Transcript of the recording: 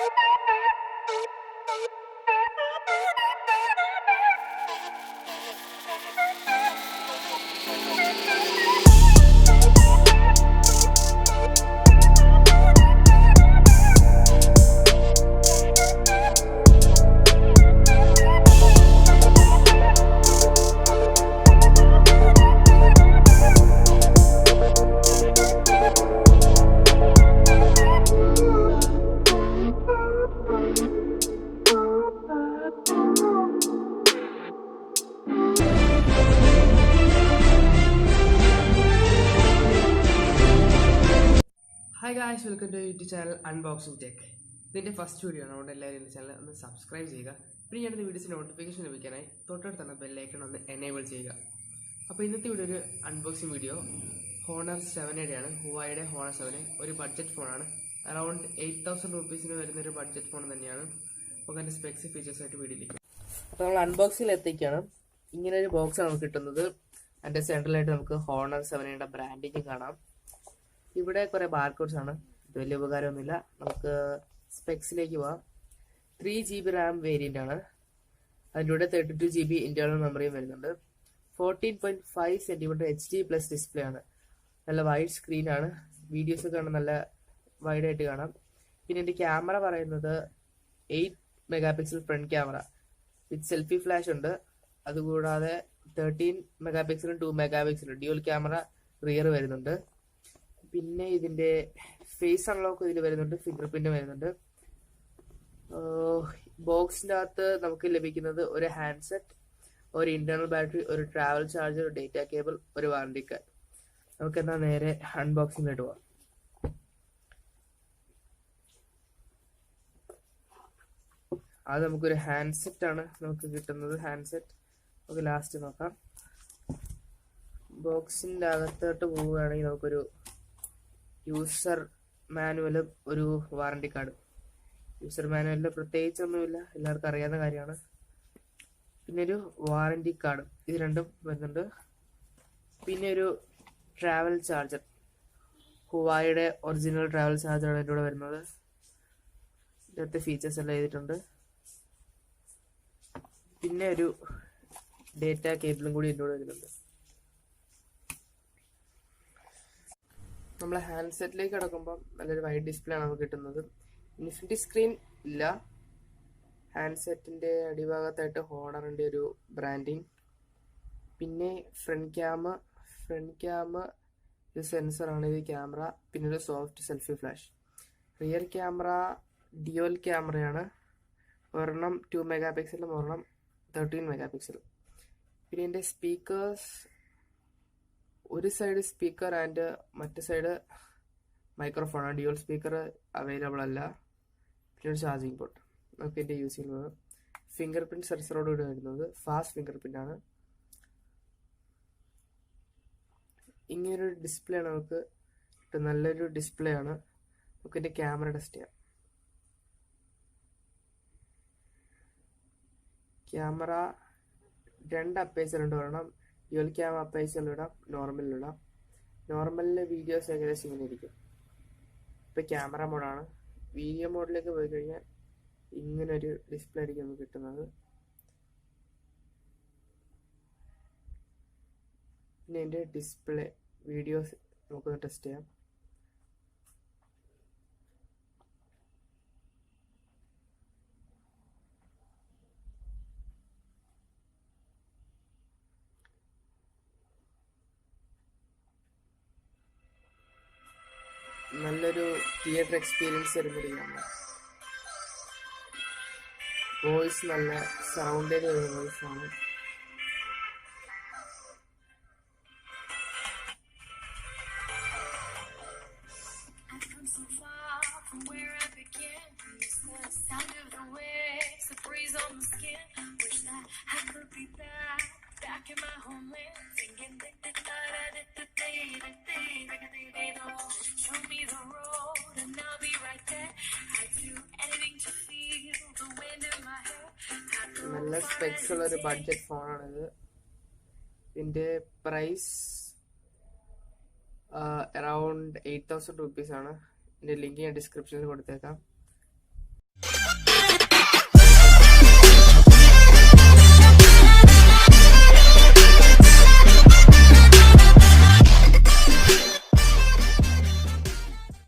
Hi guys, welcome to YouTube channel Unboxing Tech. ഇതിൻ്റെ first video ആണ്. അതുകൊണ്ട് എല്ലാവരും എൻ്റെ ചാനൽ ഒന്ന് സബ്സ്ക്രൈബ് ചെയ്യുക. പിന്നെ ഞാനത് വീഡിയോസിന് നോട്ടിഫിക്കേഷൻ ലഭിക്കാനായി തൊട്ടടുത്ത് തന്നെ ബെല്ലൈക്കൺ ഒന്ന് എനേബിൾ ചെയ്യുക. അപ്പോൾ ഇന്നത്തെ വീഡിയോ ഒരു അൺബോക്സിങ് വീഡിയോ ഹോണർ 7യുടെ ഹുവായുടെ ഹോണർ 7 ഒരു ബഡ്ജറ്റ് ഫോണാണ്. അറൗണ്ട് 8,000 റുപ്പീസിന് വരുന്ന ഒരു ബഡ്ജറ്റ് ഫോൺ തന്നെയാണ്. അപ്പോൾ അതിൻ്റെ സ്പെക്സ് ഫീച്ചേഴ്സ് ആയിട്ട് വീഡിയോയിലേക്ക്. അപ്പോൾ നമ്മൾ അൺബോക്സിംഗിൽ എത്തിക്കുകയാണ്. ഇങ്ങനെ ഒരു ബോക്സ് ആണ് നമുക്ക് കിട്ടുന്നത്. അതിൻ്റെ സെൻട്രലായിട്ട് നമുക്ക് ഹോണർ 7യുടെ ബ്രാൻഡിങ് കാണാം. ഇവിടെ കുറെ ബാർകോഡ്സ് ആണ്. ഇത് വലിയ ഉപകാരമൊന്നുമില്ല. നമുക്ക് സ്പെക്സിലേക്ക് പോവാം. 3 GB റാം വേരിയന്റ് ആണ്. അതിൻ്റെ കൂടെ 32 GB ഇന്റേണൽ മെമ്മറിയും വരുന്നുണ്ട്. 14.5 cm HD+ ഡിസ്പ്ലേ ആണ്. നല്ല വൈഡ് സ്ക്രീൻ ആണ്. വീഡിയോസ് ഒക്കെ കാണാൻ നല്ല വൈഡ് ആയിട്ട് കാണാം. പിന്നെ എൻ്റെ ക്യാമറ പറയുന്നത് 8 megapixel front camera with selfie flash ഉണ്ട്. അതുകൂടാതെ 13 മെഗാപിക്സലും 2 മെഗാപിക്സലും ഡ്യുവൽ ക്യാമറ റിയർ വരുന്നുണ്ട്. പിന്നെ ഇതിന്റെ ഫേസ് അൺലോക്ക് ഇതിൽ വരുന്നുണ്ട്, ഫിംഗർ പ്രിന്റ് വരുന്നുണ്ട്. ബോക്സിന്റെ അകത്ത് നമുക്ക് ലഭിക്കുന്നത് ഒരു ഹാൻഡ്സെറ്റ്, ഒരു ഇന്റേണൽ ബാറ്ററി, ഒരു ട്രാവൽ ചാർജർ, ഒരു ഡേറ്റ കേബിൾ, ഒരു വാറണ്ടി കാർഡ്. നമുക്ക് എന്നാ നേരെ അൺബോക്സിംഗിലോട്ട് പോവാം. അത് നമുക്കൊരു ഹാൻഡ്സെറ്റ് ആണ് നമുക്ക് കിട്ടുന്നത്. ഹാൻഡ്സെറ്റ് നമുക്ക് ലാസ്റ്റ് നോക്കാം. ബോക്സിന്റെ അകത്തോട്ട് പോവുകയാണെങ്കിൽ നമുക്കൊരു യൂസർ മാനുവലും ഒരു വാറണ്ടി കാർഡ്. യൂസർ മാനുവലിൽ പ്രത്യേകിച്ചൊന്നുമില്ല, എല്ലാവർക്കും അറിയാവുന്ന കാര്യമാണ്. പിന്നെ ഒരു വാറണ്ടി കാർഡ്, ഇത് രണ്ടും വരുന്നുണ്ട്. പിന്നെ ഒരു ട്രാവൽ ചാർജർ, ഹുവായുടെ ഒറിജിനൽ ട്രാവൽ ചാർജറാണ് ഇതിൻ്റെ കൂടെ വരുന്നത്. ഇതിനകത്തെ ഫീച്ചേഴ്സ് എല്ലാം എഴുതിയിട്ടുണ്ട്. പിന്നെ ഒരു ഡേറ്റ കേബിളും കൂടി ഇതിൻ്റെ കൂടെ വരുന്നുണ്ട്. നമ്മളെ ഹാൻഡ്സെറ്റിലേക്ക് കിടക്കുമ്പോൾ നല്ലൊരു വൈഡ് ഡിസ്പ്ലേ ആണ് നമുക്ക് കിട്ടുന്നത്. ഇൻഫിനിറ്റി സ്ക്രീൻ ഇല്ല. ഹാൻഡ്സെറ്റിന്റെ അടിഭാഗത്തായിട്ട് ഹോണറിന്റെ ഒരു ബ്രാൻഡിങ്. പിന്നെ ഫ്രണ്ട് ക്യാം ഇത് സെൻസറാണ്, ഇത് ക്യാമറ. പിന്നെ ഒരു soft selfie flash. Rear camera dual ക്യാമറയാണ്. ഒരെണ്ണം 2 മെഗാപിക്സലും ഒരെണ്ണം 13 മെഗാപിക്സലും. പിന്നെ എൻ്റെ സ്പീക്കേഴ്സ്, ഒരു സൈഡ് സ്പീക്കർ ആൻഡ് മറ്റേ സൈഡ് മൈക്രോഫോണാണ്. ഡ്യുവൽ സ്പീക്കർ അവൈലബിൾ അല്ല. പിന്നെ ഒരു ചാർജിങ് പോർട്ട്. നമുക്ക് എൻ്റെ യൂസ് ചെയ്യുന്നത് ഫിംഗർ പ്രിന്റ് സെൻസറോട് കൂടി വരുന്നത്. ഫാസ്റ്റ് ഫിംഗർ പ്രിന്റ് ആണ്. ഇങ്ങനൊരു ഡിസ്പ്ലേ ആണ് നമുക്ക് നല്ലൊരു ഡിസ്പ്ലേ ആണ്. നമുക്ക് എൻ്റെ ക്യാമറ ടെസ്റ്റ് ചെയ്യാം. ക്യാമറ 2 അപ്പേച്ചർ ഉണ്ട്. ഒരെണ്ണം ഡ്യുവൽ ക്യാം അപ്പേച്ചറിലിടാം, നോർമലിലിടാം. നോർമലിലെ വീഡിയോസ് ഏകദേശം ഇങ്ങനെ ഇരിക്കും. ഇപ്പം ക്യാമറ മോഡാണ്. വീഡിയോ മോഡിലേക്ക് പോയി കഴിഞ്ഞാൽ ഇങ്ങനൊരു ഡിസ്പ്ലേ ആയിരിക്കും നമുക്ക് കിട്ടുന്നത്. പിന്നെ എൻ്റെ ഡിസ്പ്ലേ വീഡിയോസ് നമുക്കൊന്ന് ടെസ്റ്റ് ചെയ്യാം. നല്ലൊരു തിയേറ്റർ എക്സ്പീരിയൻസ് തരുന്നൊരു ക്യാമറ. വോയിസ് നല്ല സറൗണ്ടഡ് വരുന്ന വോയിസാണ്. നല്ല സ്പെക്സ് ഉള്ള ഒരു ബഡ്ജറ്റ് ഫോണാണിത്. ഇതിന്റെ പ്രൈസ് അറൗണ്ട് 8,000 റുപ്പീസ് ആണ്. ഇതിന്റെ ലിങ്ക് ഞാൻ ഡിസ്ക്രിപ്ഷനിൽ കൊടുത്തേക്കാം.